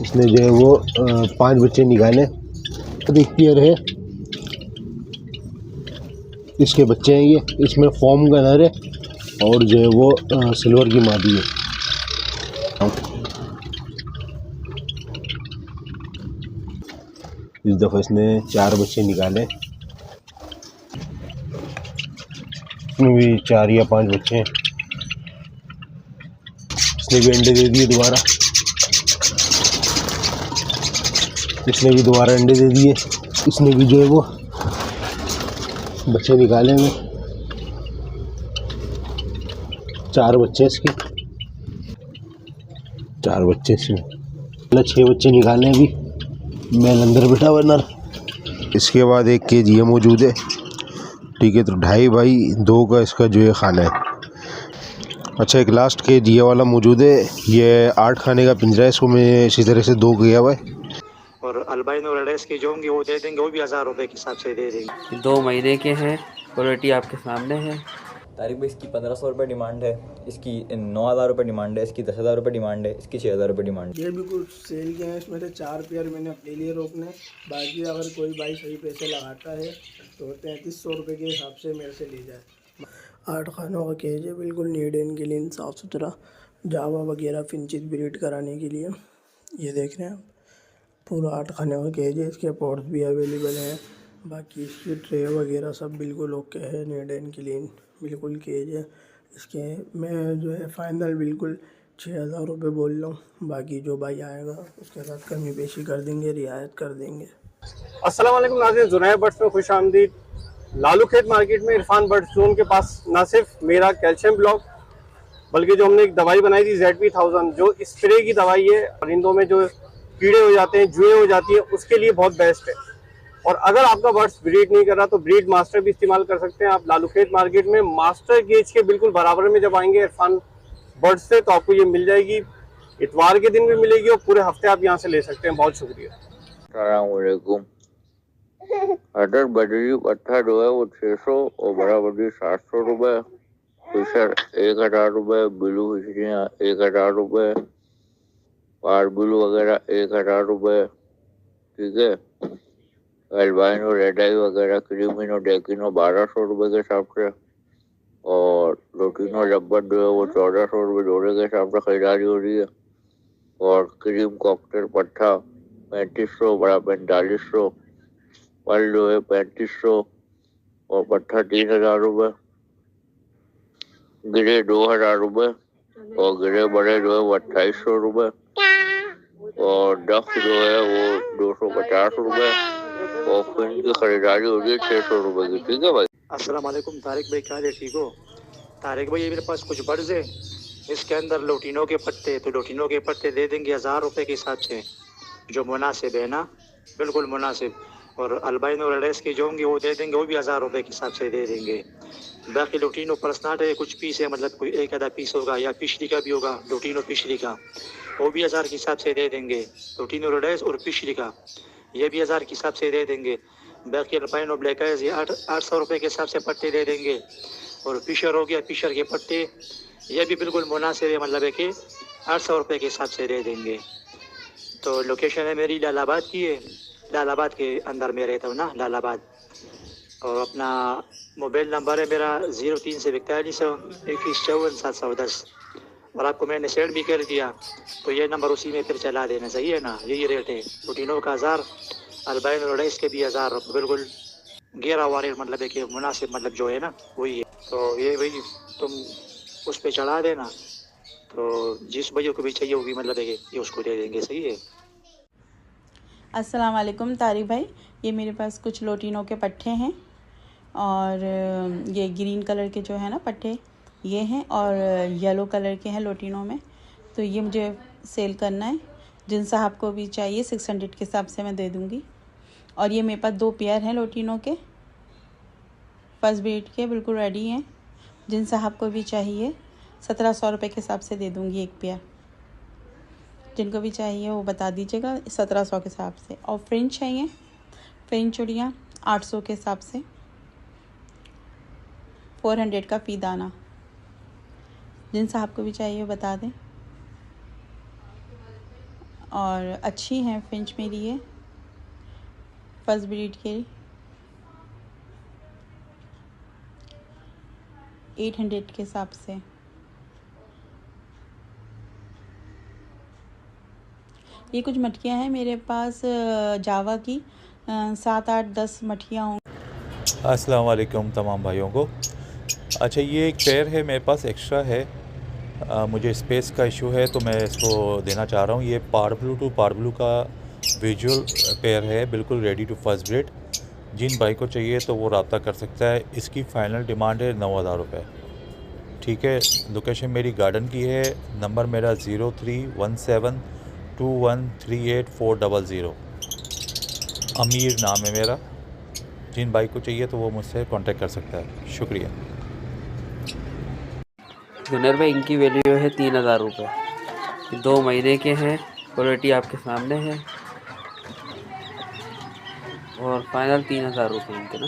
इसने जो है वो 5 बच्चे निकाले। तो एक पेयर है, इसके बच्चे हैं ये। इसमें फॉर्म कलर है और जो है वो सिल्वर की मादी है। इस दफ़ा इसने 4 बच्चे निकाले। इसमें भी 4 या 5 बच्चे हैं। इसने भी अंडे दे दिए दोबारा। इसने भी दोबारा अंडे दे दिए। इसने भी जो है वो बच्चे निकाले हैं। 4 बच्चे इसके, 4 बच्चे इसमें, 6 बच्चे निकाले अभी। मेल अंदर बैठा हुआ नर। इसके बाद 1 केज ये मौजूद है, ठीक है। तो 2.5 बाई 2 का इसका जो है खाना है। अच्छा, एक लास्ट केज ये वाला मौजूद है। ये 8 खाने का पिंजरा है। इसको मैं इसी तरह से 2 किया हुआ है। और अल्बाइनो रेड्स के जो होंगे वो दे देंगे, वो भी 1000 रुपये के हिसाब से दे देंगे। 2 महीने के हैं, क्वालिटी आपके सामने है। तारिक भाई इसकी 1500 रुपये डिमांड है, इसकी 9000 रुपये डिमांड है, इसकी 10,000 रुपये डिमांड है, इसकी 6000 रुपये डिमांड है। ये भी कुछ सेल के हैं, इसमें से 4 पेयर मैंने अपने लिए रोकने। बाकी अगर कोई भाई सही पैसे लगाता है तो 3300 रुपये के हिसाब से मेरे से ले जाए। 8 खानों का केज है, बिल्कुल नीट एंड क्लीन, साफ़ सुथरा। जावा वगैरह फिंचिस ब्रीड कराने के लिए ये देख रहे हैं आप, पूरा 8 खानों का केज है। इसके पॉट्स भी अवेलेबल हैं। बाकी इसकी ट्रे वगैरह सब बिल्कुल ओके है, नीट एंड क्लीन बिल्कुल केज है। इसके मैं जो है फ़ाइनल बिल्कुल 6000 रुपये बोल रहा हूँ। बाकी जो भाई आएगा उसके साथ कमी पेशी कर देंगे, रियायत कर देंगे। अस्सलाम वालेकुम नाज़रीन, ज़ुनैर बर्ड्स में खुश आमदीद। लालूखेत मार्केट में इरफान बर्ड जोन के पास ना सिर्फ मेरा कैल्शियम ब्लॉक, बल्कि जो हमने एक दवाई बनाई थी ZP1000, जो स्प्रे की दवाई है, परिंदों में जो कीड़े हो जाते हैं, जुएँ हो जाती हैं, उसके लिए बहुत बेस्ट है। और अगर आपका बर्ड्स ब्रीड नहीं कर रहा तो ब्रीड मास्टर भी इस्तेमाल कर सकते हैं आप। लालूखेत मार्केट में मास्टर गेज के बिल्कुल बराबर में जब आएंगे इरफान बर्ड्स से, तो आपको ये मिल जाएगी। इतवार के दिन भी मिलेगी और पूरे हफ्ते आप यहाँ से ले सकते हैं। बहुत शुक्रिया। अस्सलामुअलैकुम। अदर बदरी पत्थर जो है वो 600 और बड़ा बदरी 700 रुपये, फिशर 1000 रुपये, ब्लू फिशरियाँ 1000 रुपये, पार ब्लू वगैरह 1000 रुपये, ठीक है। अल्बाइनो रेड आई वगैरह क्रीमिनो डेकिनो 1200 रुपये के हिसाब से, और लोटिनो रबर जो है वो 1400 रुपये जोड़े के हिसाब से खरीदारी हो रही है। और क्रीम कॉकटेल पट्टा 3500, बड़ा 4500, पल जो है 3500 और पट्टा 3000 रुपये, गिरे 2000 रुपये और गिरे बड़े जो है वो 2800 रुपये, और डक जो है वो 250 रुपये, और फिन की खरीदारी हो रही है 600 रुपये की, ठीक है भाई। अस्सलाम वालेकुम तारिक भाई, क्या हाल है, ठीक हो? तारिक भाई, ये मेरे पास कुछ बर्ड्स है, इसके अंदर लोटिनो के पत्ते, तो लोटिनो के पत्ते दे देंगे 1000 रुपये के हिसाब से, जो मुनासिब है ना, बिल्कुल मुनासिब। और अल्बाइनो रेड्स के जो होंगे वो दे देंगे, वो भी 1000 रुपये के हिसाब से दे देंगे। बाकी लोटिनो पर्सनाट है, कुछ पीस है, मतलब कोई 1 आधा पीस होगा, या पिछली का भी होगा, लोटिनो पिछली का, वो भी 1000 के हिसाब से दे देंगे। लोटिनो रेड्स और पिछली का ये भी 1000 के हिसाब से दे देंगे। बाकी अल्बाइनो ब्लैक आइज ये 800 रुपये के हिसाब से पट्टे दे देंगे। और फिशर हो गया, फिशर के पट्टे ये भी बिल्कुल मुनासिब है, मतलब है कि 800 रुपये के हिसाब से दे देंगे। तो लोकेशन है मेरी लालाबाद की है, लालाबाद के अंदर में रहता हूँ ना, लालाबाद। और अपना मोबाइल नंबर है मेरा 03 से 42 21 54 710, और आपको मैंने सेंड भी कर दिया, तो ये नंबर उसी में फिर चला देना, सही है ना। यही रेट है, लोटिनो का 1000, अल्बाइनो रेड्स के भी 1000 रुपये, बिल्कुल गिरा हुआ रेट, मतलब है कि मुनासिब, मतलब जो है ना वही है। तो ये भाई तुम उस पर चढ़ा देना, तो जिस भैया को भी चाहिए वो भी मतलब है कि ये उसको दे देंगे, सही है। अस्सलाम वालेकुम तारिक भाई, ये मेरे पास कुछ लोटिनो के पट्टे हैं, और ये ग्रीन कलर के जो है ना पट्टे ये हैं, और येलो कलर के हैं लोटिनो में। तो ये मुझे सेल करना है, जिन साहब को भी चाहिए 600 के हिसाब से मैं दे दूँगी। और ये मेरे पास 2 पेयर हैं लोटिनो के, फर्स्ट ब्रीड के, बिल्कुल रेडी हैं। जिन साहब को भी चाहिए 1700 रुपये के हिसाब से दे दूँगी 1 पेयर। जिनको भी चाहिए वो बता दीजिएगा, 1700 के हिसाब से। और फ्रेंच चाहिए, फ्रेंच चूड़ियाँ 800 के हिसाब से, 400 का फ़ी दाना। जिन साहब को भी चाहिए बता दें। और अच्छी हैं फिंच मेरी ये फर्स्ट ब्रीड के 800 के हिसाब से। ये कुछ मटकियाँ हैं मेरे पास जावा की 7, 8, 10 मटकियाँ होंगी। अस्सलाम वालेकुम तमाम भाइयों को। अच्छा, ये एक पेयर है मेरे पास एक्स्ट्रा है, मुझे स्पेस का इशू है तो मैं इसको देना चाह रहा हूँ। ये पार ब्लू का विजुअल पेयर है, बिल्कुल रेडी टू फर्स्ट ब्रीड। जिन भाई को चाहिए तो वो रब्ता कर सकता है। इसकी फ़ाइनल डिमांड है 9,000 रुपये। ठीक है, लोकेशन मेरी गार्डन की है, नंबर मेरा 0317213840। अमीर नाम है मेरा। जिन भाई को चाहिए तो वो मुझसे कांटेक्ट कर सकता है। शुक्रिया। जुनैर भाई, इनकी वैल्यू है 3,000 रुपये। 2 महीने के हैं, क्वालिटी आपके सामने है और फाइनल 3,000 रुपये इनके ना।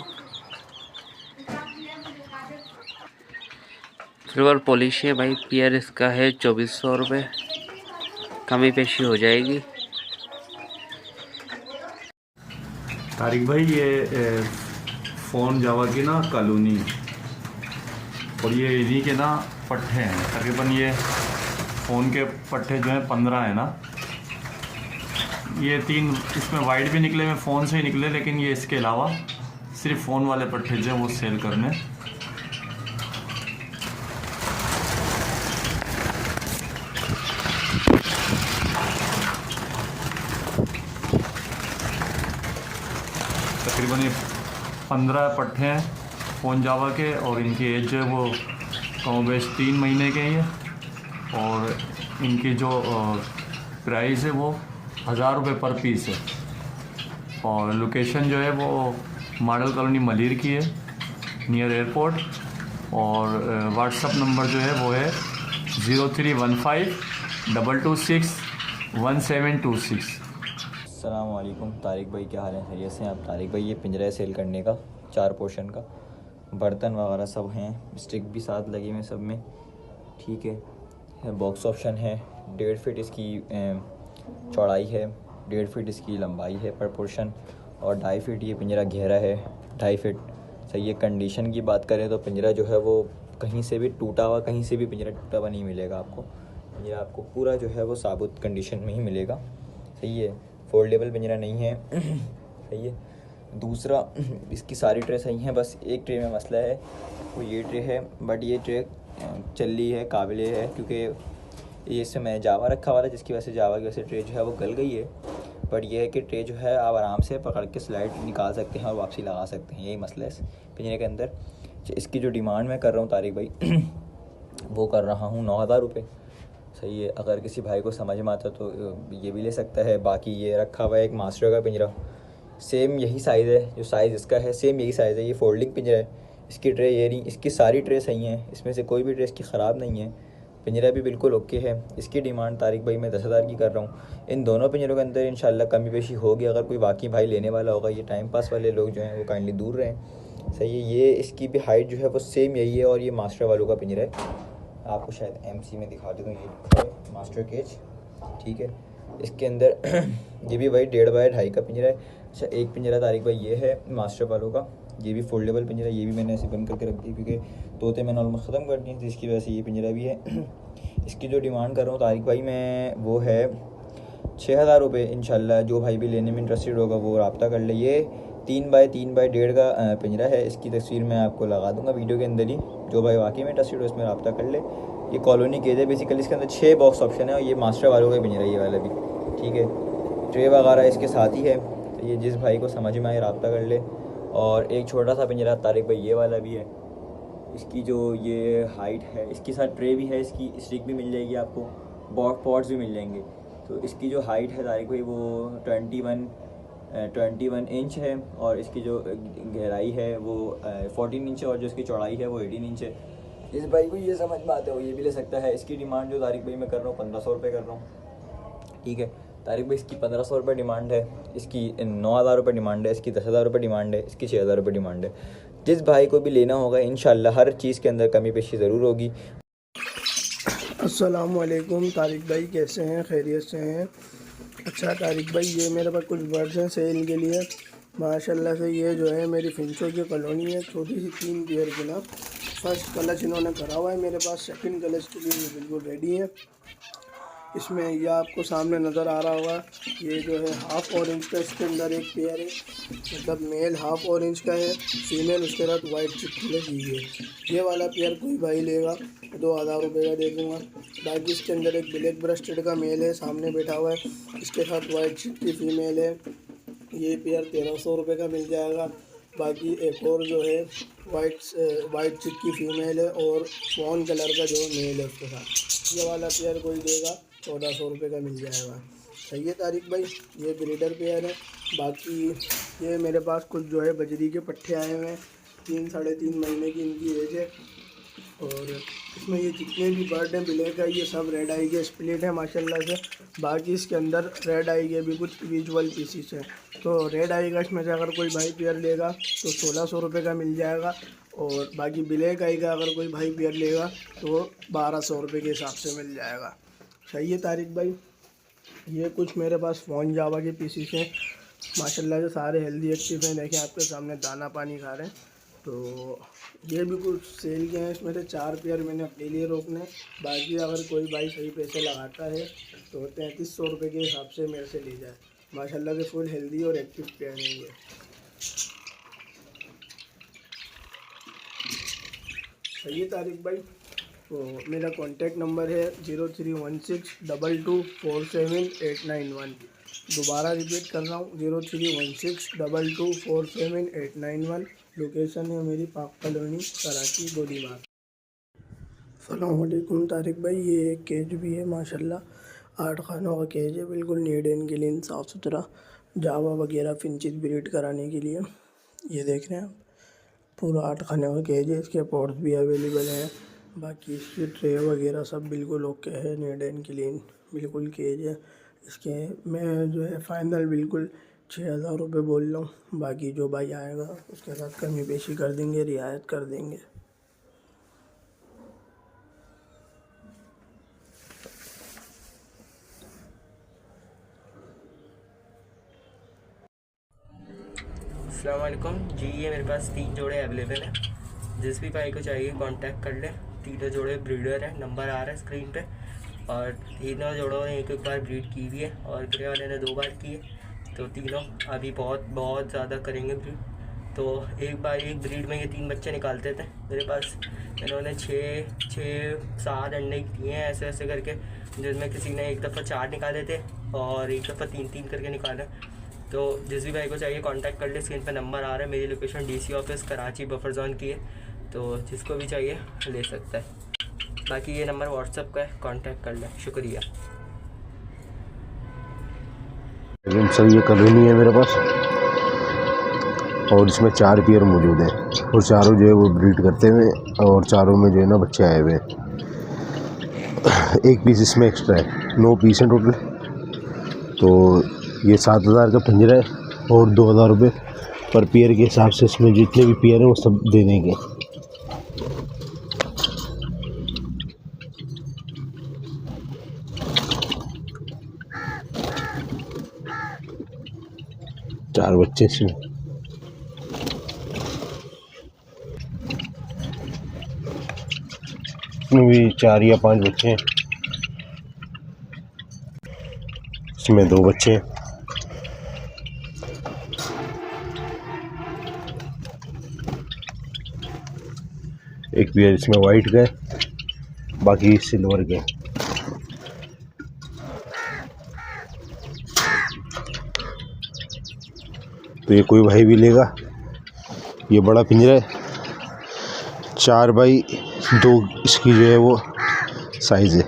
सिल्वर पॉलिश है भाई, पेयर इसका है 2400 रुपये, कमी पेशी हो जाएगी। तारिक भाई, ये फ़ोन जावा की ना कॉलोनी और ये इन्हीं के ना पट्टे हैं। तकरीबन ये फ़ोन के पट्टे जो हैं 15 हैं ना। ये 3 इसमें वाइट भी निकले हुए फ़ोन से ही निकले, लेकिन ये इसके अलावा सिर्फ फ़ोन वाले पट्टे जो हैं वो सेल करने। तकरीबन ये 15 पट्टे हैं फ़ोन जावा के और इनकी एज जो है वो कम बेश 3 महीने के हैं। और इनकी जो प्राइस है वो 1000 रुपये पर पीस है। और लोकेशन जो है वो मॉडल कॉलोनी मलिर की है, नियर एयरपोर्ट। और व्हाट्सअप नंबर जो है वो है 031522612726। अस्सलाम वालेकुम तारिक भाई, क्या हाल है? खैरियत से हैं आप? तारिक भाई, ये पिंजरा सेल करने का 4 पोर्शन का, बर्तन वगैरह सब हैं, स्टिक भी साथ लगे हुए सब में। ठीक है, बॉक्स ऑप्शन है। 1.5 फीट इसकी चौड़ाई है, 1.5 फीट इसकी लंबाई है पर पोर्शन, और 2.5 फीट ये पिंजरा गहरा है, 2.5 फीट। सही है। कंडीशन की बात करें तो पिंजरा जो है वो कहीं से भी टूटा हुआ, कहीं से भी पिंजरा टूटा हुआ नहीं मिलेगा आपको। पिंजरा आपको पूरा जो है वो साबुत कंडीशन में ही मिलेगा। सही है। फोल्डेबल पिंजरा नहीं है। सही है। दूसरा, इसकी सारी ट्रे सही हैं, बस एक ट्रे में मसला है, वो ये ट्रे है। बट ये ट्रे चली है, काबिल है, क्योंकि ये इसमें जावा रखा हुआ है, जिसकी वजह से जावा की वजह से ट्रे जो है वो गल गई है। बट ये है कि ट्रे जो है आप आराम से पकड़ के स्लाइड निकाल सकते हैं और वापसी लगा सकते हैं। यही मसला है इस पिंजरे के अंदर। इसकी जो डिमांड मैं कर रहा हूँ तारिक भाई वो कर रहा हूँ 9,000 रुपये। सही है। अगर किसी भाई को समझ में आता तो ये भी ले सकता है। बाकी ये रखा हुआ है एक मास्टर का पिंजरा, सेम यही साइज़ है, जो साइज़ इसका है सेम यही साइज़ है। ये फोल्डिंग पिंजरा है। इसकी ट्रे ये नहीं, इसकी सारी ट्रे सही हैं, इसमें से कोई भी ट्रे इसकी ख़राब नहीं है। पिंजरा भी बिल्कुल ओके है। इसकी डिमांड तारिक भाई मैं 10,000 की कर रहा हूँ। इन दोनों पिंजरों के अंदर इंशाल्लाह कमी पेशी होगी। अगर कोई बाकी भाई लेने वाला होगा, ये टाइम पास वाले लोग जो हैं वो काइंडली दूर रहें। सही है। ये इसकी भी हाइट जो है वो सेम यही है और ये मास्टर वालों का पिंजरा है। आपको शायद MC में दिखा दूँ, ये मास्टर केज। ठीक है। इसके अंदर ये भी वही 1.5 बाय 2.5 का पिंजरा है। अच्छा, एक पिंजरा तारिक भाई ये है मास्टर वालों का, ये भी फोल्डेबल पिंजरा। ये भी मैंने ऐसे बंद करके रख दी क्योंकि तोते मैंने ऑलमोस्ट ख़त्म कर दिए, जिसकी वजह से ये पिंजरा भी है। इसकी जो डिमांड कर रहा हूँ तारिक भाई मैं, वो है 6,000 रुपये। इंशाल्लाह जो भाई भी लेने में इंटरेस्टेड होगा वो रब्ता कर ले। ये 3 बाय 1.5 का पिंजरा है। इसकी तस्वीर मैं आपको लगा दूंगा वीडियो के अंदर ही। जो भाई वाकई में इंटरेस्टेड हो इसमें रब्ता कर ले। ये कॉलोनी केज है बेसिकली। इसके अंदर 6 बॉक्स ऑप्शन है और ये मास्टर वालों का पिंजरा ये वाला भी। ठीक है। ट्रे वगैरह इसके साथ ही है। तो ये जिस भाई को समझ में आए रब्ता कर ले। और एक छोटा सा पिंजरा तारिक भाई ये वाला भी है। इसकी जो ये हाइट है, इसके साथ ट्रे भी है, इसकी स्टिक भी मिल जाएगी आपको, पॉट्स भी मिल जाएंगे। तो इसकी जो हाइट है तारिक भाई वो 21 इंच है और इसकी जो गहराई है वो 14 इंच है और जो इसकी चौड़ाई है वो 18 इंच है। इस भाई को ये समझ में आता है वो ये भी ले सकता है। इसकी डिमांड जो तारिक भाई मैं कर रहा हूँ 1500 रुपये कर रहा हूँ। ठीक है। तारिक भाई इसकी 1500 रुपये डिमांड है, इसकी 9,000 रुपये डिमांड है, इसकी 10,000 रुपये डिमांड है, इसकी 6,000 रुपये डिमांड है। जिस भाई को भी लेना होगा इंशाल्लाह हर चीज़ के अंदर कमी पेशी ज़रूर होगी। अस्सलामुअलैकुम तारिक भाई, कैसे हैं? खैरियत से हैं? अच्छा तारिक भाई, ये मेरे पास कुछ बर्ड्स हैं सेल के लिए। माशाल्लाह से ये जो है मेरी फिंचों की कॉलोनी है, छोटी सी 3 पेयर की ना। फर्स्ट कलच इन्होंने करा हुआ है मेरे पास, सेकंड कलच के लिए ये बिल्कुल रेडी है। इसमें यह आपको सामने नज़र आ रहा होगा, ये जो है हाफ़ ऑरेंज का इसके अंदर एक पेयर है, मतलब मेल हाफ़ ऑरेंज का है, फीमेल उसके साथ वाइट चिट्ठी लगी हुई है। ये वाला पेयर कोई भाई लेगा 2000 रुपये का दे दूँगा। बाकी इसके अंदर एक ब्लैक ब्रेस्टेड का मेल है, सामने बैठा हुआ है, इसके साथ वाइट चिट्ठी फीमेल है। ये पेयर 1300 रुपये का मिल जाएगा। बाकी एक और जो है वाइट चिट्ठी फीमेल है और फ़ोन कलर का जो मेल है उसके साथ। ये वाला पेयर कोई देगा 1400 रुपये का मिल जाएगा। सही है तारिक भाई, ये ब्रीडर पेयर है। बाकी ये मेरे पास कुछ जो है बजरी के पट्टे आए हुए हैं, 3 साढ़े 3 महीने की इनकी एज है। और इसमें ये जितने भी बर्ड हैं ब्लैक है, ये सब रेड आई के स्प्लिट है माशाल्लाह से। बाकी इसके अंदर रेड आई के भी कुछ विजुअल पीसीस हैं। तो रेड आई का इसमें से अगर कोई भाई पेयर लेगा तो 1600 रुपये का मिल जाएगा। और बाकी ब्लैक आई का अगर कोई भाई पेयर लेगा तो 1200 रुपये के हिसाब से मिल जाएगा। सही है तारिक भाई, ये कुछ मेरे पास फ़ोन जावा के पीसीस हैं माशाल्लाह से, सारे हेल्दी एक्टिव हैं। देखें आपके सामने दाना पानी खा रहे हैं। तो ये भी कुछ सेल के हैं, इसमें से 4 पेयर मैंने अपने लिए रोकने। बाकी अगर कोई भाई सही पैसे लगाता है तो 3300 रुपये के हिसाब से मेरे से ले जाए। माशाल्लाह से फुल हेल्दी और एक्टिव पेयर हैं ये। सही है तारिक भाई, तो मेरा कॉन्टैक्ट नंबर है 03162247 दोबारा रिपीट कर रहा हूँ, 03162247 लोकेशन है मेरी पाक कॉलोनी, कराची, गोलीबाग। अस्सलाम वालेकुम तारिक भाई, ये एक केज भी है माशाल्लाह, 8 खानों का केज है, बिल्कुल नीट एंड क्लीन साफ़ सुथरा, जावा वगैरह फिंचिस ब्रीड कराने के लिए। ये देख रहे हैं आप, पूरा 8 खानों का केज है। इसके पॉट्स भी अवेलेबल हैं। बाकी इसकी ट्रे वगैरह सब बिल्कुल ओके है, नीट एंड क्लीन बिल्कुल केज है। इसके मैं जो है फ़ाइनल बिल्कुल 6000 रुपये बोल रहा हूँ। बाकी जो भाई आएगा उसके साथ कमी पेशी कर देंगे, रियायत कर देंगे। अस्सलाम वालेकुम जी, ये मेरे पास 3 जोड़े अवेलेबल हैं। जिस भी भाई को चाहिए कांटेक्ट कर ले। 3 जोड़े ब्रीडर है, नंबर आ रहा है स्क्रीन पे। और तीनों जोड़ों ने एक बार ब्रीड की हुई है और ग्रे वाले ने 2 बार की है। तो तीनों अभी बहुत ज़्यादा करेंगे ब्रीड। तो एक बार एक ब्रीड में ये 3 बच्चे निकालते थे मेरे पास। इन्होंने 6-7 अंडे दिए हैं ऐसे ऐसे करके, जिसमें किसी ने एक दफ़ा 4 निकाले थे और एक दफ़ा 3-3 करके निकाले। तो जिस भी भाई को चाहिए कांटेक्ट कर ले, स्क्रीन पे नंबर आ रहा है। मेरी location DC office Karachi buffer zone की है, तो जिसको भी चाहिए ले सकता है। बाकी ये नंबर व्हाट्सएप का है, कांटेक्ट कर ले। शुक्रिया। सर ये कॉलोनी है मेरे पास और इसमें 4 पेयर मौजूद हैं और चारों जो है वो ब्रीड करते हुए और चारों में जो है ना बच्चे आए हुए हैं। एक पीस इसमें एक्स्ट्रा है, 9 पीस हैं टोटल। तो ये 7000 का पिंजरा है और 2000 रुपये पर पेयर के हिसाब से इसमें जितने भी पेयर हैं वो सब दे देंगे। चार बच्चे इसमें, इसमें भी 4 या 5 बच्चे हैं। इसमें 2 बच्चे हैं। एक पेयर इसमें वाइट का है, बाकी सिल्वर के। तो ये कोई भाई भी लेगा, ये बड़ा पिंजरा है, 4x2 इसकी जो है वो साइज़ है।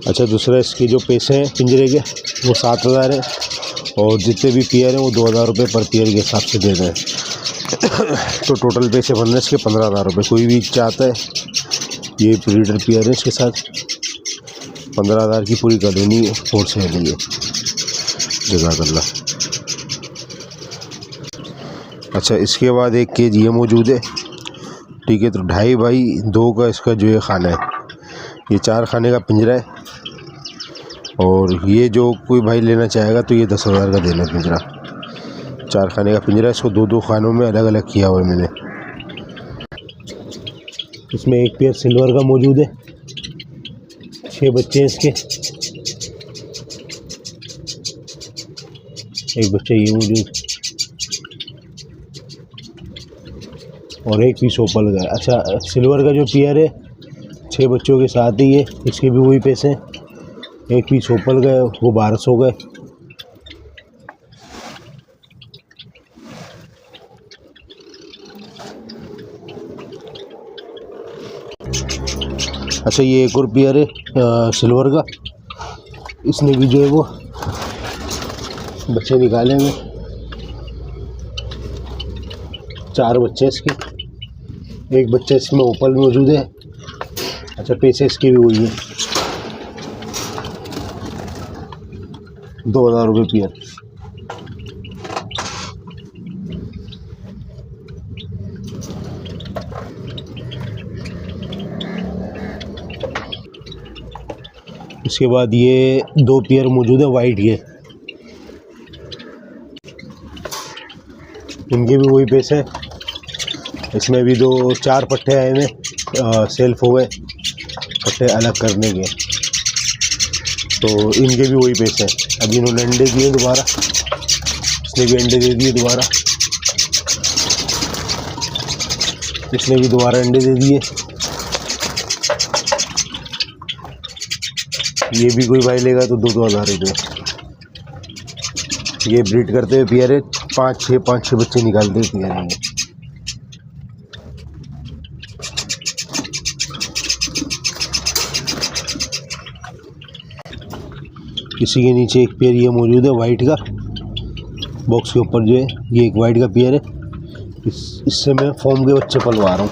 अच्छा, दूसरा इसके जो पैसे हैं पिंजरे के वो 7000 है और जितने भी पेयर हैं वो 2000 रुपये पर पेयर के हिसाब से दे दें। तो टोटल पैसे बन रहे हैं इसके 15000 रुपये। कोई भी चाहता है ये ब्रीडर पेयर है, इसके साथ 15000 की पूरी कॉलोनी फोर्स है। जज़ाकल्लाह। अच्छा, इसके बाद एक केज ये मौजूद है। ठीक है, तो 2.5 बाई 2 का इसका जो है खाना है। ये 4 खाने का पिंजरा है। और ये जो कोई भाई लेना चाहेगा तो ये 10,000 का देना पिंजरा। 4 खाने का पिंजरा, इसको 2-2 खानों में अलग अलग किया हुआ है मैंने। इसमें एक पेयर सिल्वर का मौजूद है। 6 बच्चे हैं इसके। एक बच्चा ये मौजूद और एक पीस ओपल का। अच्छा, सिल्वर का जो पेयर है 6 बच्चों के साथ ही है, इसके भी वही पैसे हैं। एक पीस ओपल का वो 1200 का। अच्छा, ये एक और पेयर है सिल्वर का। इसने भी जो है वो बच्चे निकाले हुए। 4 बच्चे इसके। एक बच्चा इसमें ओपल मौजूद है। अच्छा, पैसे इसके भी वही है, 2,000 रुपये पेयर। इसके बाद ये 2 पेयर मौजूद है वाइट के। इनके भी वही पैसे हैं। इसमें भी 4 पट्टे आए हुए, सेल्फ हो गए पट्टे अलग करने के, तो इनके भी वही पैसे हैं। अभी इन्होंने अंडे दिए दोबारा, इसने भी अंडे दे दिए दोबारा, इसने भी दोबारा अंडे दे दिए। ये भी कोई भाई लेगा तो 2,000 रुपये। ये ब्रीड करते हुए पेयर है, 5-6 बच्चे निकालते हुए पेयर है। इसी के नीचे एक पेयर ये मौजूद है वाइट का। बॉक्स के ऊपर जो है ये एक वाइट का पेयर है। इससे मैं फॉर्म के बच्चे पलवा रहा हूँ।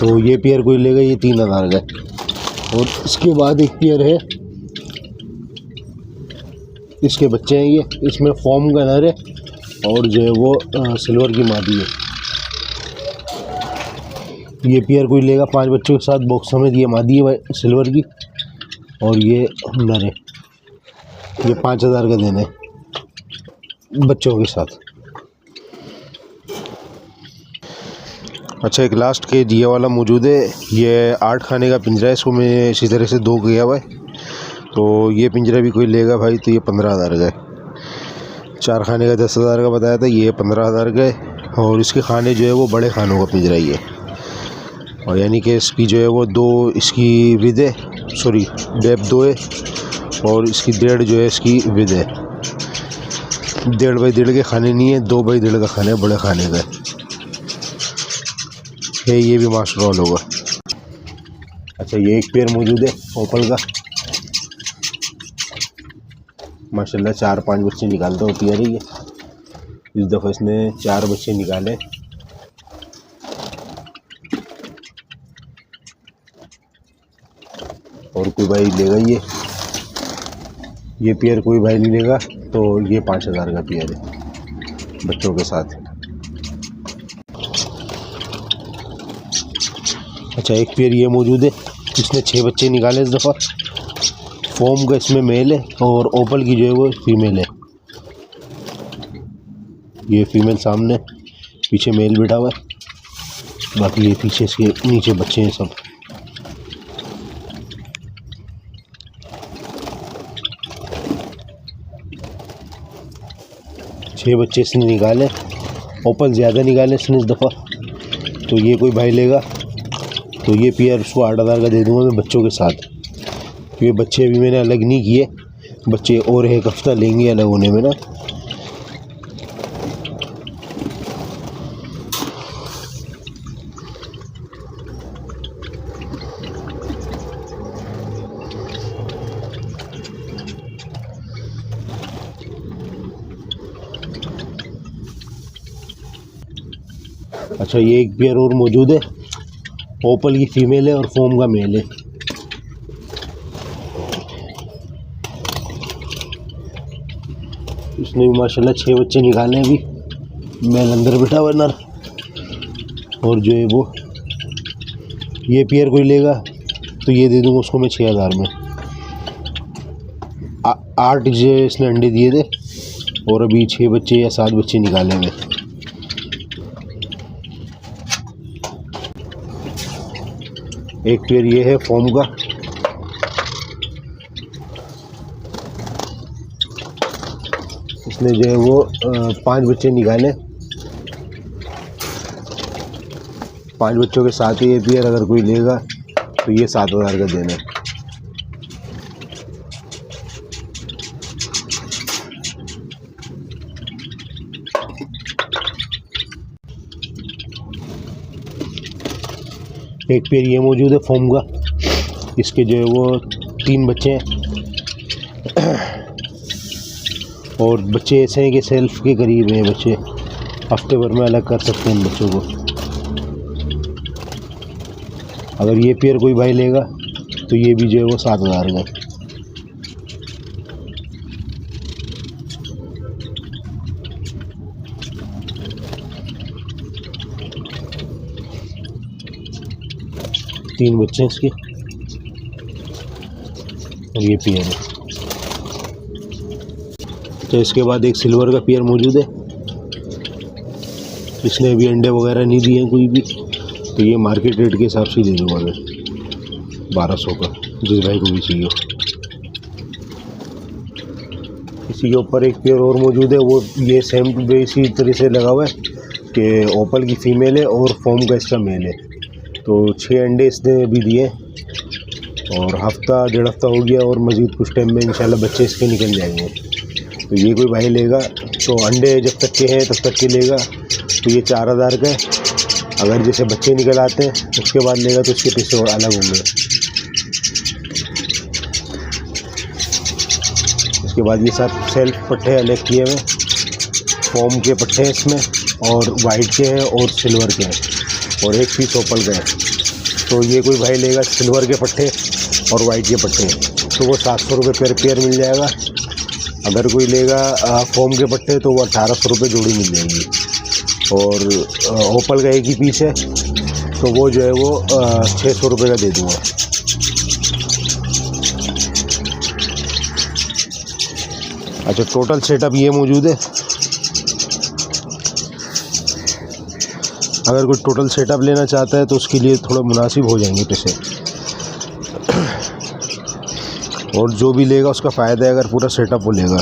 तो ये पेयर कोई लेगा, ये 3,000 का। और इसके बाद एक पेयर है, इसके बच्चे हैं ये। इसमें फॉर्म का नर है और जो है वो सिल्वर की मादी है। ये पेयर कोई लेगा 5 बच्चों के साथ बॉक्स में। ये मादी है सिल्वर की और ये नर है। ये 5,000 का देना है बच्चों के साथ। अच्छा, एक लास्ट केज ये वाला मौजूद है। ये 8 खाने का पिंजरा है। इसको मैं इसी तरह से 2 किया हुआ है। तो ये पिंजरा भी कोई लेगा भाई तो ये 15,000 का है। 4 खाने का 10,000 का बताया था, ये 15,000 का है। और इसके खाने जो है वो बड़े खानों का पिंजरा ही है। और यानी कि इसकी जो है वो 2 इसकी विद है, सॉरी डेप्थ 2 है। और इसकी 1.5 जो है इसकी विद है। 1.5 बाई 1.5 के खाने नहीं है, 2 बाई 1.5 का खाना है, बड़े खाने का है। ये भी मास्टर रोल होगा। अच्छा, ये एक पेयर मौजूद है ओपल का। माशाल्लाह 4-5 बच्चे निकालता हूँ पेयर ही है। इस दफ़ा इसने 4 बच्चे निकाले। और कोई भाई लेगा ये पेयर कोई भाई नहीं लेगा तो ये 5,000 का पेयर है बच्चों के साथ। अच्छा, एक पेयर ये मौजूद है। इसने 6 बच्चे निकाले इस दफ़ा। फॉर्म का इसमें मेल है और ओपल की जो है वो फीमेल है। ये फीमेल सामने, पीछे मेल बैठा हुआ है। बाकी ये पीछे इसके नीचे बच्चे हैं सब। छः बच्चे इसने निकाले। ओपल ज़्यादा निकाले इसने इस दफ़ा। तो ये कोई भाई लेगा तो ये पेयर उसको 8,000 का दे दूँगा मैं बच्चों के साथ। ये बच्चे अभी मैंने अलग नहीं किए, बच्चे और 1 हफ़्ता लेंगे अलग होने में ना। अच्छा, ये एक पेयर और मौजूद है। ओपल की फीमेल है और फोम का मेल है। इसने भी माशाल्लाह 6 बच्चे निकाले हैं अभी। मेल अंदर बैठा हुआ नर, और जो है वो ये पेयर कोई लेगा तो ये दे दूँगा उसको मैं 6000 में। 8 जो इसने अंडे दिए थे और अभी 6 बच्चे या 7 बच्चे निकाले हुए। एक पेयर ये है फॉर्म का, इसने जो है वो 5 बच्चे निकाले। 5 बच्चों के साथ ही ये पेयर अगर कोई लेगा तो ये 7000 का देना है। एक पेयर ये मौजूद है फॉर्म का, इसके जो है वो 3 बच्चे हैं और बच्चे ऐसे हैं कि सेल्फ के करीब हैं बच्चे, हफ्ते भर में अलग कर सकते हैं इन बच्चों को। अगर ये पेयर कोई भाई लेगा तो ये भी जो है वो 7000 का। तीन बच्चे हैं इसके और ये पेयर है। तो इसके बाद एक सिल्वर का पेयर मौजूद है, इसने अभी अंडे वगैरह नहीं दिए हैं कोई भी, तो ये मार्केट रेट के हिसाब से दे दूँगा मैं 1200 का, जिस भाई को भी चाहिए। इसी के ऊपर एक पेयर और मौजूद है, वो ये सेम इसी तरह से लगा हुआ है कि ओपल की फ़ीमेल है और फॉर्म का इसका मेल है। तो 6 अंडे इसने अभी दिए और हफ्ता 1.5 हफ्ता हो गया और मज़ीद कुछ टाइम में इंशाल्लाह बच्चे इसके निकल जाएंगे। तो ये कोई भाई लेगा तो अंडे जब तक के हैं तब तक के लेगा तो ये 4000 का है। अगर जैसे बच्चे निकल आते हैं उसके बाद लेगा तो उसके पैसे और अलग होंगे। उसके बाद ये सब सेल्फ पट्टे अलग किए हुए, फॉर्म के पट्टे हैं इसमें, और वाइट के हैं और सिल्वर के हैं, और एक पीस ओपल का है। तो ये कोई भाई लेगा सिल्वर के पट्टे और वाइट के पट्टे तो वो 700 रुपये पेयर मिल जाएगा। अगर कोई लेगा फॉर्म के पट्टे तो वो 1800 रुपये जोड़ी मिल जाएगी, और ओपल का एक ही पीस है तो वो जो है वो 600 रुपये का दे दूँगा। अच्छा, टोटल सेटअप ये मौजूद है। अगर कोई टोटल सेटअप लेना चाहता है तो उसके लिए थोड़ा मुनासिब हो जाएंगे पैसे, और जो भी लेगा उसका फ़ायदा है अगर पूरा सेटअप वो लेगा।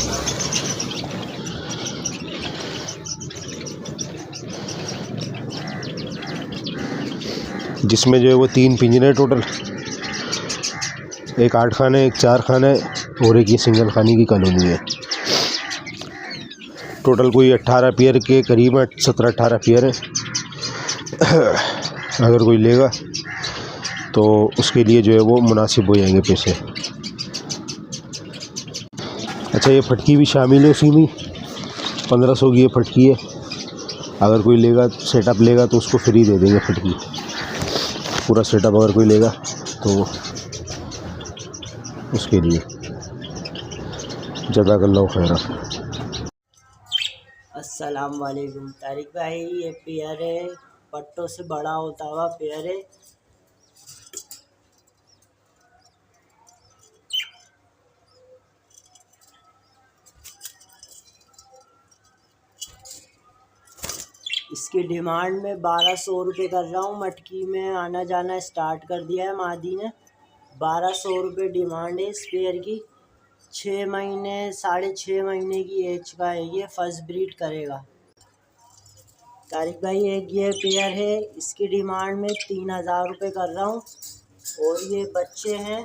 जिसमें जो है वो 3 पिंजरे टोटल, एक 8 खाने, एक 4 खाने और एक ये सिंगल खाने की कॉलोनी है। टोटल कोई 18 पेयर के करीब है, 17-18 पेयर है। अगर कोई लेगा तो उसके लिए जो है वो मुनासिब हो जाएंगे पैसे। अच्छा, ये फटकी भी शामिल है उसी में, 1500 की ये फटकी है। अगर कोई लेगा सेटअप लेगा तो उसको फ्री दे देंगे फटकी, पूरा सेटअप अगर कोई लेगा तो उसके लिए। जज़ाकल्लाहु खैरा। अस्सलाम वालेकुम तारिक भाई, ये पेयर है, पट्टों से बड़ा होता हुआ पेयर है। इसकी डिमांड में 1200 रुपये कर रहा हूँ। मटकी में आना जाना स्टार्ट कर दिया है मादी ने। 1200 रुपये डिमांड है इस पेयर की। 6 महीने 6.5 महीने की एज का है ये, फर्स्ट ब्रीड करेगा। तारिक भाई, एक ये पेयर है, इसकी डिमांड में 3000 रुपये कर रहा हूँ, और ये बच्चे हैं।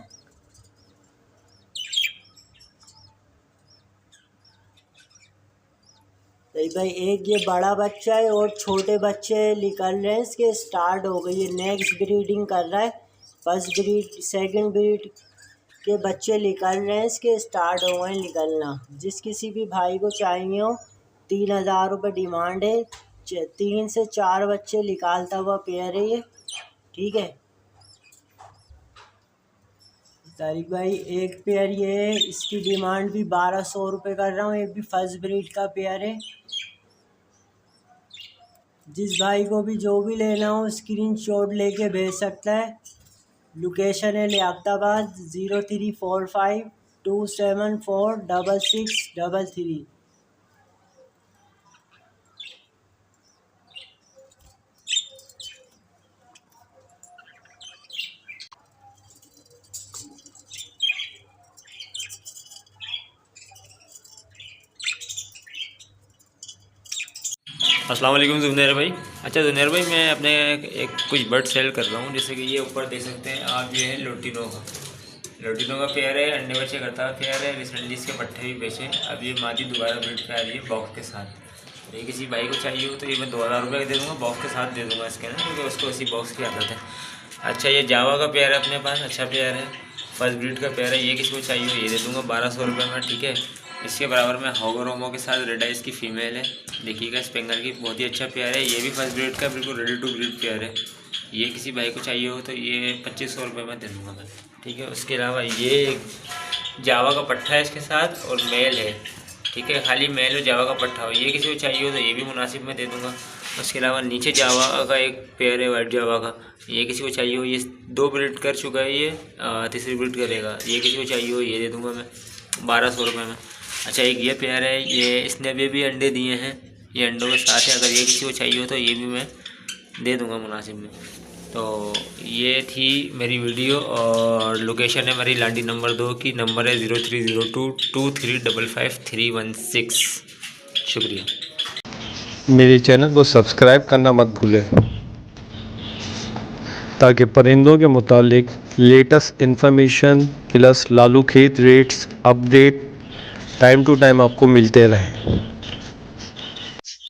तारिक भाई, एक ये बड़ा बच्चा है और छोटे बच्चे निकल रहे हैं इसके, स्टार्ट हो गई है, नेक्स्ट ब्रीडिंग कर रहा है। फर्स्ट ब्रीड सेकंड ब्रीड के बच्चे निकल रहे हैं इसके, स्टार्ट हो गए निकलना। जिस किसी भी भाई को चाहिए हो, 3000 रुपये डिमांड है। 3 से 4 बच्चे निकालता हुआ पेयर है ये, ठीक है। तारिक भाई एक पेयर ये है, इसकी डिमांड भी 1200 रुपये कर रहा हूँ। ये भी फर्स्ट ब्रीड का पेयर है। जिस भाई को भी जो भी लेना हो स्क्रीनशॉट लेके भेज सकता है। लोकेशन है लियाकताबाद 0345274663। अस्सलाम वालेकुम जुनैर भाई। अच्छा जुनैर भाई, मैं अपने एक कुछ बर्ड सेल कर रहा हूँ। जैसे कि ये ऊपर देख सकते हैं आप, ये है लोटिनो का पेयर है, अंडे बच्चे करता हुआ पेयर है। रिसेंटली इसके पट्टे भी बेचे। अब ये मादी दोबारा ब्रीड पे आ रही है बॉक्स के साथ। ये किसी भाई को चाहिए हो तो ये मैं 2000 रुपये दे दूँगा, बॉक्स के साथ दे दूँगा इसके ना, क्योंकि उसको उसी बॉक्स की आदत है। अच्छा, ये जावा का पेयर है अपने पास, अच्छा पेयर है, फर्स्ट ब्रीड का पेयर है। ये किसी को चाहिए हो ये दे दूँगा 1200 रुपये में, ठीक है। इसके बराबर में होगरोमो के साथ रेड आइस की फ़ीमेल है, देखिएगा स्पेंगर की, बहुत ही अच्छा पेयर है। ये भी फर्स्ट ब्रीड का बिल्कुल रेडी टू ब्रीड पेयर है। ये किसी भाई को चाहिए हो तो ये 2500 रुपये में दे दूँगा मैं, ठीक है। उसके अलावा ये जावा का पट्ठा है इसके साथ और मेल है, ठीक है। खाली मेल और जावा का पट्ठा हो, ये किसी को चाहिए हो तो ये भी मुनासिब में दे दूँगा। उसके अलावा नीचे जावा का एक पेयर है वाइट जावा का, ये किसी को चाहिए हो, ये 2 ब्रीड कर चुका है, ये तीसरी ब्रीड करेगा। ये किसी को चाहिए हो ये दे दूँगा मैं 1200 रुपये में। अच्छा, एक ये पेयर है, ये इसने भी अंडे दिए हैं, ये अंडों के साथ है। अगर ये किसी को चाहिए हो तो ये भी मैं दे दूंगा मुनासिब में। तो ये थी मेरी वीडियो और लोकेशन है मेरी लांडी नंबर 2 की, नंबर है 030223555316। शुक्रिया। मेरे चैनल को सब्सक्राइब करना मत भूलें ताकि परिंदों के मुतालिक latest information plus Lalukhet rates update time to time आपको मिलते रहें।